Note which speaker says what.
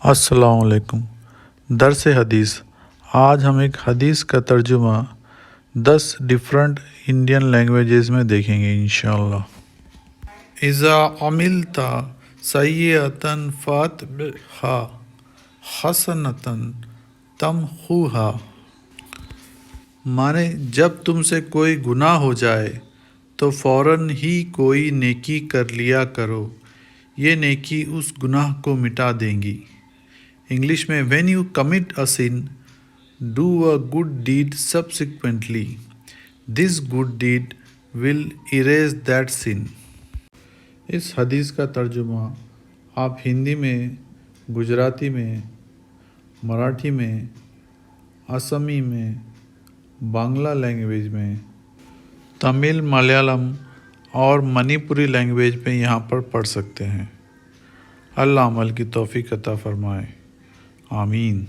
Speaker 1: السلام علیکم۔ درس حدیث۔ آج ہم ایک حدیث کا ترجمہ 10 ڈیفرنٹ انڈین لینگویجز میں دیکھیں گے انشاءاللہ۔ اذا عملت سیئۃ فاتبعھا حسنۃ تمحوھا، معنی جب تم سے کوئی گناہ ہو جائے تو فوراً ہی کوئی نیکی کر لیا کرو، یہ نیکی اس گناہ کو مٹا دیں گی۔ انگلش میں when you commit a sin, do a good deed subsequently. This good deed will erase that sin. اس حدیث کا ترجمہ آپ ہندی میں، گجراتی میں، مراٹھی میں، آسامی میں، بنگلہ لینگویج میں، تمل، ملیالم اور منی پوری لینگویج میں یہاں پر پڑھ سکتے ہیں۔ اللہ عمل کی توفیق عطا فرمائے، آمین۔